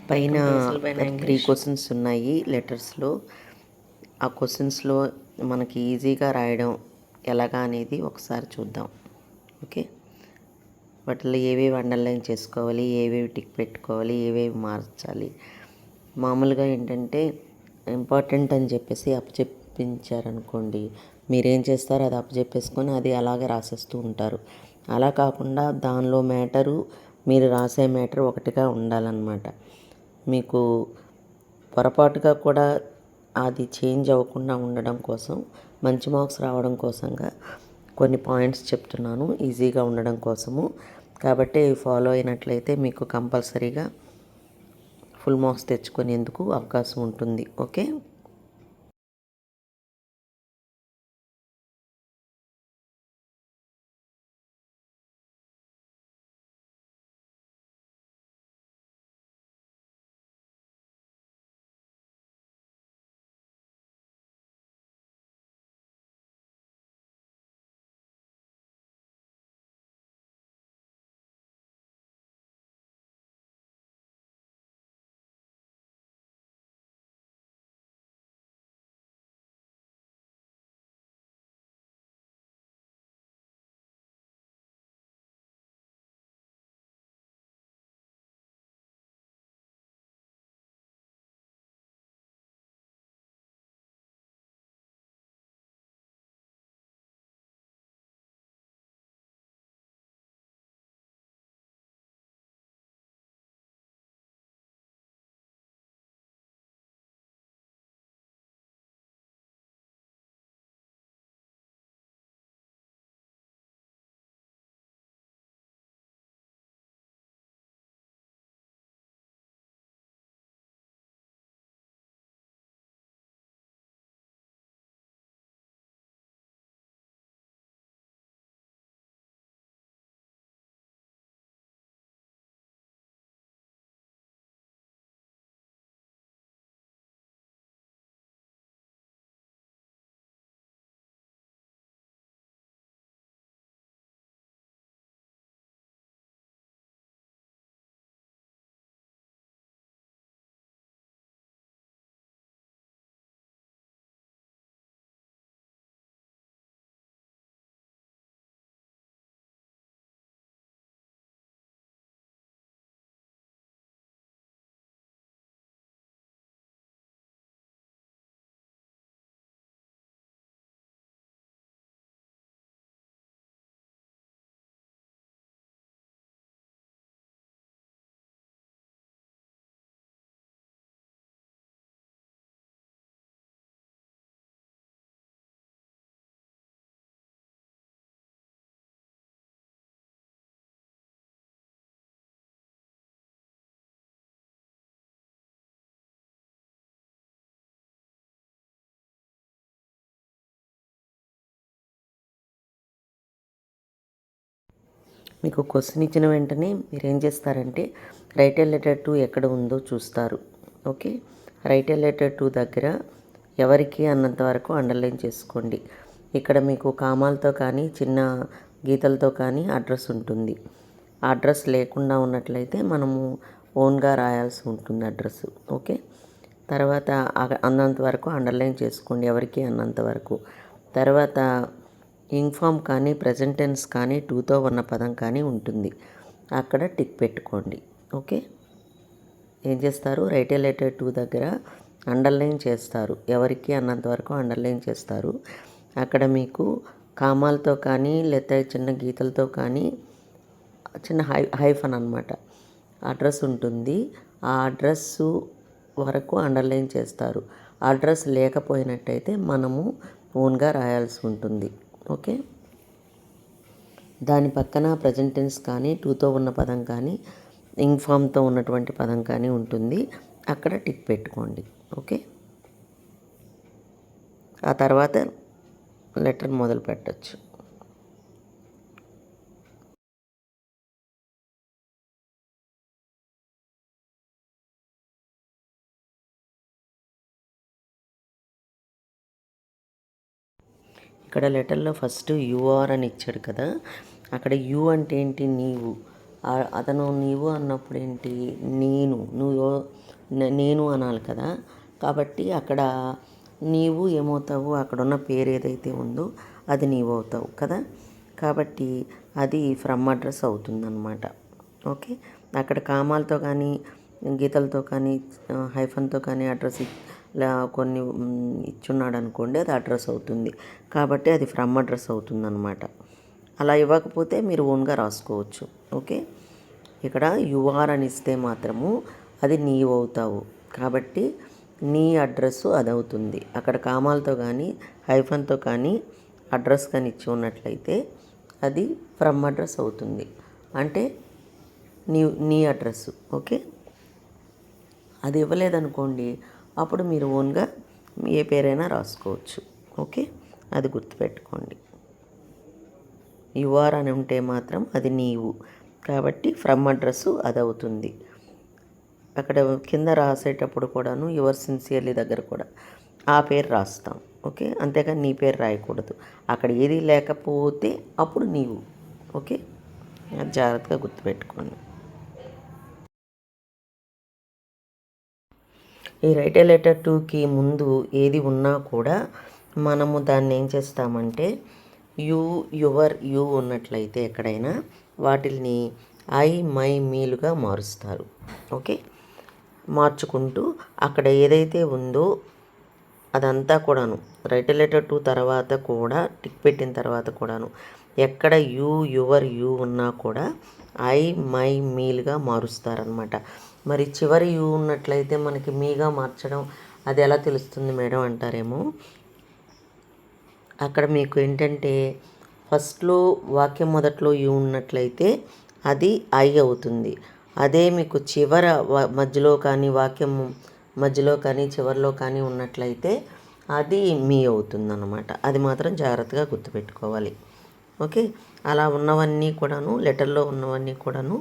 పైన 3 క్వశ్చన్స్ ఉన్నాయి లెటర్స్లో. ఆ క్వశ్చన్స్లో మనకి ఈజీగా రాయడం ఎలాగా అనేది ఒకసారి చూద్దాం. ఓకే, వాటిలో ఏవేవి అండర్లైన్ చేసుకోవాలి, ఏవేవి టిక్ పెట్టుకోవాలి, ఏవేవి మార్చాలి. మామూలుగా ఏంటంటే ఇంపార్టెంట్ అని చెప్పేసి అప్పచెప్పించారనుకోండి, మీరేం చేస్తారో అది అప్పచెప్పేసుకొని అది అలాగే రాసేస్తూ ఉంటారు. అలా కాకుండా దానిలో మ్యాటరు మీరు రాసే మ్యాటర్ ఒకటిగా ఉండాలన్నమాట. మీకు పొరపాటుగా కూడా అది చేంజ్ అవ్వకుండా ఉండడం కోసం, మంచి మార్క్స్ రావడం కోసంగా కొన్ని పాయింట్స్ చెప్తున్నాను, ఈజీగా ఉండడం కోసము. కాబట్టి ఫాలో అయినట్లయితే మీకు కంపల్సరీగా ఫుల్ మార్క్స్ తెచ్చుకునేందుకు అవకాశం ఉంటుంది. ఓకే, మీకు క్వశ్చన్ ఇచ్చిన వెంటనే మీరు ఏం చేస్తారంటే రైట్ ఏ లెటర్ టు ఎక్కడ ఉందో చూస్తారు. Okay, right a letter to దగ్గర ఎవరికి అన్నంత వరకు అండర్లైన్ చేసుకోండి. ఇక్కడ మీకు కామాలతో కానీ చిన్న గీతలతో కానీ అడ్రస్ ఉంటుంది. ఆ అడ్రస్ లేకుండా ఉన్నట్లయితే మనము ఓన్గా రాయాల్సి ఉంటుంది అడ్రస్. ఓకే, తర్వాత అన్నంత వరకు అండర్లైన్ చేసుకోండి, ఎవరికి అన్నంత వరకు. తర్వాత ఇన్ఫామ్ కానీ ప్రెజెంట్ టెన్స్ కానీ టూతో ఉన్న పదం కానీ ఉంటుంది, అక్కడ టిక్ పెట్టుకోండి. ఓకే, ఏం చేస్తారు, రైట్ ఏ లెటర్ టు దగ్గర అండర్లైన్ చేస్తారు, ఎవరికి అన్నంత వరకు అండర్లైన్ చేస్తారు. అక్కడ మీకు కామాలతో కానీ లేకపోతే చిన్న గీతలతో కానీ చిన్న హైఫన్ అనమాట అడ్రస్ ఉంటుంది. ఆ అడ్రస్సు వరకు అండర్లైన్ చేస్తారు. అడ్రస్ లేకపోయినట్టయితే మనము ఓన్గా రాయాల్సి ఉంటుంది. ఓకే, దాని పక్కన ప్రజెంట్ టెన్స్ కానీ టూతో ఉన్న పదం కానీ ఇన్ఫామ్తో ఉన్నటువంటి పదం కానీ ఉంటుంది, అక్కడ టిక్ పెట్టుకోండి. ఓకే, ఆ తర్వాత లెటర్ మొదలు పెట్టచ్చు. ఇక్కడ లెటర్లో ఫస్ట్ యూఆర్ అని ఇచ్చాడు కదా, అక్కడ యు అంటే ఏంటి, నీవు. అతను నీవు అన్నప్పుడు ఏంటి, నేను, నువ్వు నేను అనాలి కదా. కాబట్టి అక్కడ నీవు ఏమవుతావు, అక్కడున్న పేరు ఏదైతే ఉందో అది నీవు అవుతావు కదా. కాబట్టి అది ఫ్రమ్ అడ్రస్ అవుతుందన్నమాట. ఓకే, అక్కడ కామాలతో కానీ గీతలతో కానీ హైఫన్తో కానీ అడ్రస్ కొన్ని ఇచ్చున్నాడు అనుకోండి, అది అడ్రస్ అవుతుంది. కాబట్టి అది ఫ్రమ్ అడ్రస్ అవుతుందన్నమాట. అలా ఇవ్వకపోతే మీరు ఓన్గా రాసుకోవచ్చు. ఓకే, ఇక్కడ యుఆర్ అని ఇస్తే మాత్రము అది నీవు అవుతావు. కాబట్టి నీ అడ్రస్సు అది అవుతుంది. అక్కడ కామాలతో కానీ హైఫన్తో కానీ అడ్రస్ కానీ ఇచ్చి ఉన్నట్లయితే అది ఫ్రమ్ అడ్రస్ అవుతుంది. అంటే నీ అడ్రస్సు. ఓకే, అది ఇవ్వలేదనుకోండి, అప్పుడు మీరు ఓన్గా ఏ పేరైనా రాసుకోవచ్చు. ఓకే, అది గుర్తుపెట్టుకోండి. యుఆర్ అని ఉంటే మాత్రం అది నీవు, కాబట్టి ఫ్రమ్ అడ్రస్సు అది అవుతుంది. అక్కడ కింద రాసేటప్పుడు కూడాను యువర్ సిన్సియర్లీ దగ్గర కూడా ఆ పేరు రాస్తాం. ఓకే, అంతేగాని నీ పేరు రాయకూడదు. అక్కడ ఏది లేకపోతే అప్పుడు నీవు. ఓకే, అది జాగ్రత్తగా గుర్తుపెట్టుకోండి. ఈ రైట్ ఏ లెటర్ టుకి ముందు ఏది ఉన్నా కూడా మనము దాన్ని ఏం చేస్తామంటే యువర్ యు ఉన్నట్లయితే ఎక్కడైనా వాటిని ఐ మై మీలుగా మారుస్తారు. ఓకే, మార్చుకుంటూ అక్కడ ఏదైతే ఉందో అదంతా కూడాను రైట్ ఏ లెటర్ టు తర్వాత కూడా టిక్ పెట్టిన తర్వాత కూడాను ఎక్కడ యువర్ యు ఉన్నా కూడా ఐ మై మీలుగా మారుస్తారనమాట. మరి చివరి యు ఉన్నట్లయితే మనకి మీగా మార్చడం అది ఎలా తెలుస్తుంది మేడం అంటారేమో. అక్కడ మీకు ఏంటంటే ఫస్ట్లో వాక్యం మొదట్లో యు ఉన్నట్లయితే అది ఐ అవుతుంది. అదే మీకు చివర మధ్యలో కానీ వాక్యం మధ్యలో కానీ చివరిలో కానీ ఉన్నట్లయితే అది మీ అవుతుందన్నమాట. అది మాత్రం జాగ్రత్తగా గుర్తుపెట్టుకోవాలి. ఓకే, అలా ఉన్నవన్నీ కూడాను లెటర్లో ఉన్నవన్నీ కూడాను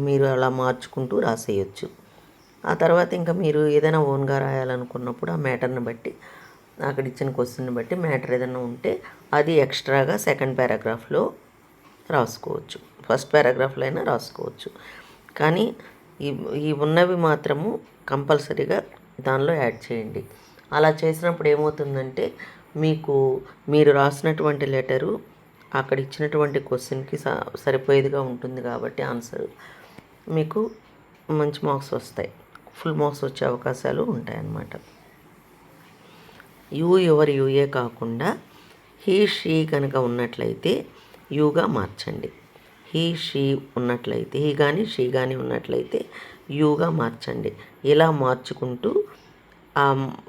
మీరు అలా మార్చుకుంటూ రాసేయచ్చు. ఆ తర్వాత ఇంకా మీరు ఏదైనా ఓన్గా రాయాలనుకున్నప్పుడు ఆ మ్యాటర్ని బట్టి అక్కడ ఇచ్చిన క్వశ్చన్ని బట్టి మ్యాటర్ ఏదైనా ఉంటే అది ఎక్స్ట్రాగా సెకండ్ పారాగ్రాఫ్లో రాసుకోవచ్చు, ఫస్ట్ పారాగ్రాఫ్లో అయినా రాసుకోవచ్చు. కానీ ఈ ఉన్నవి మాత్రము కంపల్సరీగా దానిలో యాడ్ చేయండి. అలా చేసినప్పుడు ఏమవుతుందంటే మీరు రాసినటువంటి లెటరు అక్కడ ఇచ్చినటువంటి క్వశ్చన్కి సరిపోయేదిగా ఉంటుంది. కాబట్టి ఆన్సర్ మీకు మంచి మార్క్స్ వస్తాయి, ఫుల్ మార్క్స్ వచ్చే అవకాశాలు ఉంటాయన్నమాట. యువర్ యూఏ కాకుండా హీ షీ కనుక ఉన్నట్లయితే యూగా మార్చండి. హీ షీ ఉన్నట్లయితే హీ కానీ షీ కానీ ఉన్నట్లయితే యూగా మార్చండి. ఇలా మార్చుకుంటూ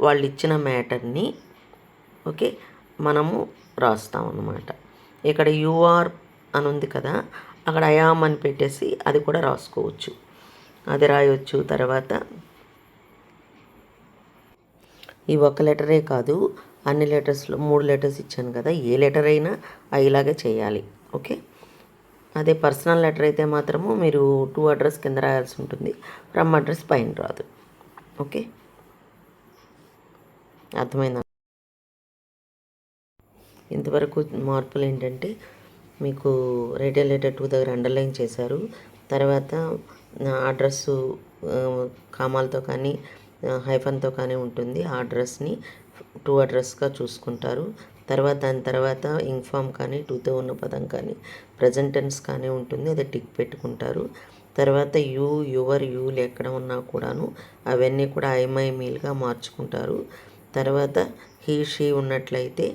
వాళ్ళు ఇచ్చిన మ్యాటర్ని ఓకే మనము రాస్తాం అన్నమాట. ఇక్కడ యూఆర్ అని ఉంది కదా, అక్కడ ఐఆమ్ అని పెట్టేసి అది కూడా రాసుకోవచ్చు, అది రాయవచ్చు. తర్వాత ఈ ఒక్క లెటరే కాదు, అన్ని లెటర్స్లో 3 లెటర్స్ ఇచ్చాను కదా, ఏ లెటర్ అయినా ఇలాగే చేయాలి. ఓకే, అదే పర్సనల్ లెటర్ అయితే మాత్రము మీరు టు అడ్రస్ కింద రాయాల్సి ఉంటుంది, ఫ్రమ్ అడ్రస్ పైన రాదు. ఓకే, అర్థమైందా? ఇంతవరకు మార్పులు ఏంటంటే మీకు రైట్ ఏ లెటర్ టు దగ్గర అండర్లైన్ చేశారు. తర్వాత అడ్రస్సు కామాలతో కానీ హైఫన్తో కానీ ఉంటుంది. ఆ అడ్రస్ని టు అడ్రస్గా చూసుకుంటారు. దాని తర్వాత ఇన్ఫామ్ కానీ టూతో ఉన్న పదం కానీ ప్రజెంట్ టెన్స్ కానీ ఉంటుంది, అది టిక్ పెట్టుకుంటారు. తర్వాత యువర్ యూలు ఎక్కడ ఉన్నా కూడాను అవన్నీ కూడా ఐ మై మీల్గా మార్చుకుంటారు. తర్వాత హీ షీ ఉన్నట్లయితే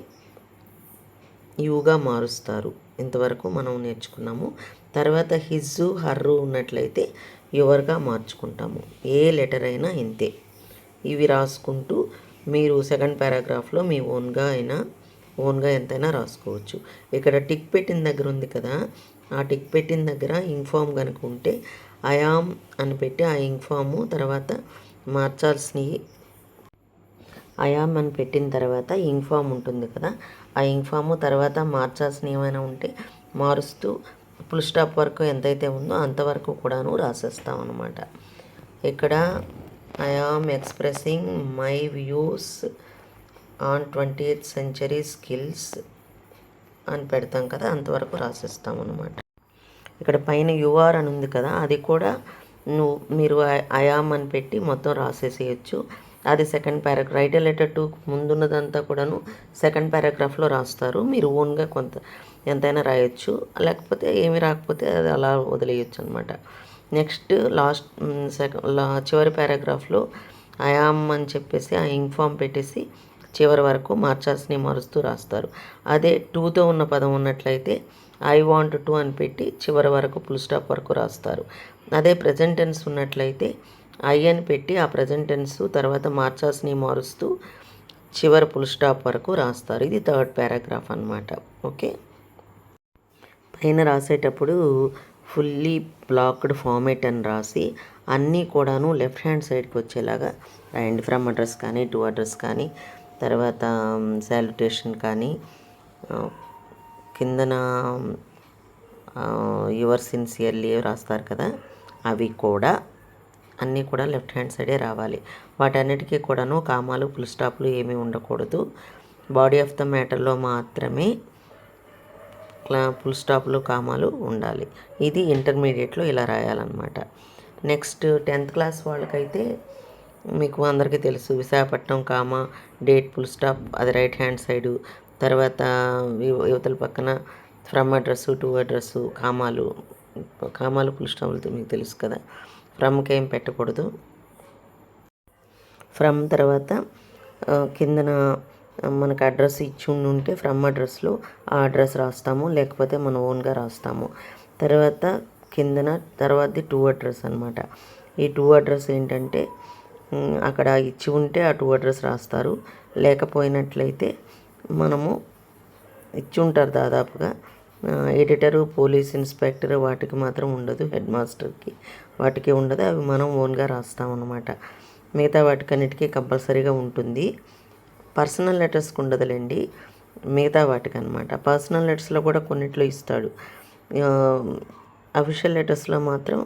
యూగా మారుస్తారు. ఇంతవరకు మనం నేర్చుకున్నాము. తర్వాత హిజ్జు హర్రు ఉన్నట్లయితే యువర్గా మార్చుకుంటాము. ఏ లెటర్ అయినా ఇంతే. ఇవి రాసుకుంటూ మీరు సెకండ్ పారాగ్రాఫ్లో మీ ఓన్గా ఎంతైనా రాసుకోవచ్చు. ఇక్కడ టిక్ పెట్టిన దగ్గర ఉంది కదా, ఆ టిక్ పెట్టిన దగ్గర ఇన్ఫామ్ కనుక ఉంటే ఐఆమ్ అని పెట్టి ఆ ఇన్ఫాము తర్వాత మార్చాల్సినవి ఐఆమ్ అని పెట్టిన తర్వాత ఇన్ఫామ్ ఉంటుంది కదా, ఆ ఇన్ఫాము తర్వాత మార్చాల్సిన ఏమైనా ఉంటే మారుస్తూ ఫుల్ స్టాప్ వరకు ఎంతైతే ఉందో అంతవరకు కూడాను రాసేస్తాం అన్నమాట. ఇక్కడ I am expressing my views on 20th century skills అని పెడతాం కదా, అంతవరకు రాసేస్తాం అన్నమాట. ఇక్కడ పైన యుఆర్ అని ఉంది కదా, అది కూడా మీరు ఐఆమ్ అని పెట్టి మొత్తం రాసేసేయచ్చు. అది second paragraph. Write a letter to ముందున్నదంతా కూడాను సెకండ్ పారాగ్రాఫ్లో రాస్తారు. మీరు ఓన్గా కొంత ఎంతైనా రాయొచ్చు, లేకపోతే ఏమి రాకపోతే అది అలా వదిలేయచ్చు అనమాట. నెక్స్ట్ లాస్ట్ చివరి పారాగ్రాఫ్లో ఐఆమ్ అని చెప్పేసి ఆ ఇన్ఫామ్ పెట్టేసి చివరి వరకు మార్చాల్సినవి మారుస్తూ రాస్తారు. అదే టూతో ఉన్న పదం ఉన్నట్లయితే ఐ వాంట్ టు అని పెట్టి చివరి వరకు ఫుల్ స్టాప్ వరకు రాస్తారు. అదే ప్రజెంట్ టెన్స్ ఉన్నట్లయితే ఐ అని పెట్టి ఆ ప్రజెంట్ టెన్స్ తర్వాత మార్చాల్సినవి మారుస్తూ చివరి ఫుల్ స్టాప్ వరకు రాస్తారు. ఇది థర్డ్ పారాగ్రాఫ్ అన్నమాట. ఓకే, పైన రాసేటప్పుడు ఫుల్లీ బ్లాక్డ్ ఫార్మేట్ అని రాసి అన్నీ కూడాను లెఫ్ట్ హ్యాండ్ సైడ్కి వచ్చేలాగా రాయండి. ఫ్రమ్ అడ్రస్ కానీ, టు అడ్రస్ కానీ, తర్వాత సాల్యుటేషన్ కానీ, కిందన యువర్ సిన్సియర్లీ రాస్తారు కదా, అవి కూడా అన్నీ కూడా లెఫ్ట్ హ్యాండ్ సైడే రావాలి. వాటన్నిటికీ కూడాను కామాలు ఫుల్ స్టాప్లు ఏమీ ఉండకూడదు. బాడీ ఆఫ్ ద మ్యాటర్లో మాత్రమే ఫుల్ స్టాప్లు కామాలు ఉండాలి. ఇది ఇంటర్మీడియట్లో ఇలా రాయాలన్నమాట. నెక్స్ట్ 10th క్లాస్ వాళ్ళకైతే మీకు అందరికీ తెలుసు, Visakhapatnam comma date full stop అది రైట్ హ్యాండ్ సైడు, తర్వాత యువతల పక్కన ఫ్రమ్ అడ్రస్సు, టు అడ్రస్సు, కామాలు ఫుల్ స్టాప్లతో మీకు తెలుసు కదా. ఫ్రమ్కి ఏం పెట్టకూడదు. ఫ్రమ్ తర్వాత కిందన మనకు అడ్రస్ ఇచ్చి ఉంటే ఫ్రమ్ అడ్రస్లో ఆ అడ్రస్ రాస్తాము, లేకపోతే మనం ఓన్గా రాస్తాము. తర్వాత కిందన తర్వాతది టు అడ్రస్ అనమాట. ఈ టు అడ్రస్ ఏంటంటే అక్కడ ఇచ్చి ఉంటే ఆ టు అడ్రస్ రాస్తారు, లేకపోయినట్లయితే మనము ఇచ్చి ఉంటారు దాదాపుగా. ఎడిటరు, పోలీస్ ఇన్స్పెక్టర్ వాటికి మాత్రం ఉండదు, హెడ్ మాస్టర్కి వాటికి ఉండదు, అవి మనం ఓన్గా రాస్తామన్నమాట. మిగతా వాటికన్నిటికీ కంపల్సరీగా ఉంటుంది. పర్సనల్ లెటర్స్కి ఉండదులేండి, మిగతా వాటికి అనమాట. పర్సనల్ లెటర్స్లో కూడా కొన్నిట్లో ఇస్తాడు, అఫీషియల్ లెటర్స్లో మాత్రం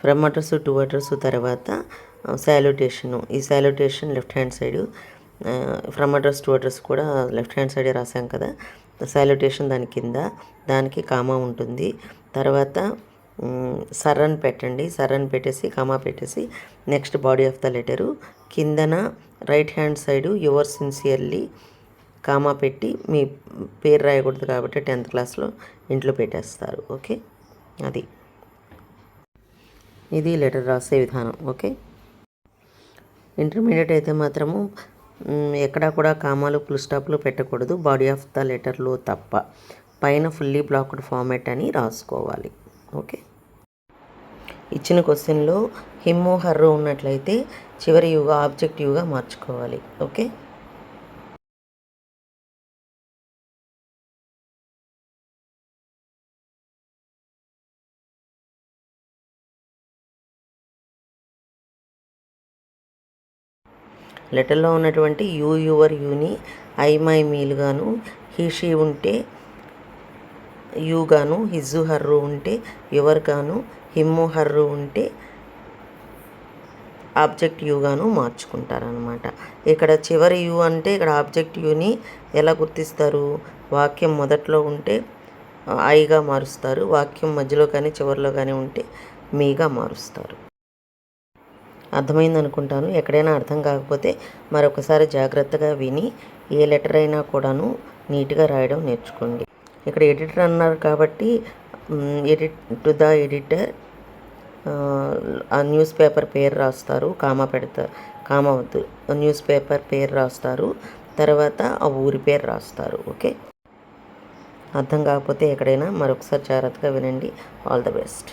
ఫ్రమ్ అడ్రస్, టు అడ్రస్, తర్వాత సాల్యుటేషను. ఈ salutation left hand side, from address, to address కూడా లెఫ్ట్ హ్యాండ్ సైడే రాసాం కదా. సాల్యుటేషన్ దాని కింద, దానికి కామా ఉంటుంది. తర్వాత సర్ అని పెట్టండి, సర్ అని పెట్టేసి కామా పెట్టేసి next body of the letter కిందన right hand side your sincerely comma పెట్టి మీ పేరు రాయకూడదు కాబట్టి 10th క్లాస్లో ఇంట్లో పెట్టేస్తారు. ఓకే, ఇది లెటర్ రాసే విధానం. ఓకే, ఇంటర్మీడియట్ అయితే మాత్రము ఎక్కడా కూడా కామాలు ఫుల్ స్టాప్లు పెట్టకూడదు, బాడీ ఆఫ్ ద లెటర్లో తప్ప. పైన ఫుల్లీ బ్లాక్డ్ ఫార్మేట్ అని రాసుకోవాలి. ఓకే, ఇచ్చిన క్వశ్చన్లో హిమ్ హర్రో ఉన్నట్లయితే చివరి యుగా ఆబ్జెక్టివ్గా మార్చుకోవాలి. ఓకే, లెటర్లో ఉన్నటువంటి యూ, యువర్, యూని ఐ, మై, మీలు గాను, హీ, షీ ఉంటే యూ గాను, హిజ్జు, హర్రు ఉంటే యువర్ గాను, హిమ్ము, హర్రు ఉంటే ఆబ్జెక్ట్ యూగాను మార్చుకుంటారనమాట. ఇక్కడ చివరి యూ అంటే ఇక్కడ ఆబ్జెక్ట్ యూని ఎలా గుర్తిస్తారు? వాక్యం మొదట్లో ఉంటే ఐగా మారుస్తారు, వాక్యం మధ్యలో కానీ చివరిలో కానీ ఉంటే మీగా మారుస్తారు. అర్థమైంది అనుకుంటాను. ఎక్కడైనా అర్థం కాకపోతే మరొకసారి జాగ్రత్తగా విని ఏ లెటర్ అయినా కూడాను నీట్గా రాయడం నేర్చుకోండి. ఇక్కడ ఎడిటర్ అన్నారు కాబట్టి టు ద ఎడిటర్ ఆ న్యూస్ పేపర్ పేరు రాస్తారు, కామా పెడతారు, కామా వద్దు, న్యూస్ పేపర్ పేరు రాస్తారు, తర్వాత ఆ ఊరి పేరు రాస్తారు. ఓకే, అర్థం కాకపోతే ఎక్కడైనా మరొకసారి జాగ్రత్తగా వినండి. All the best.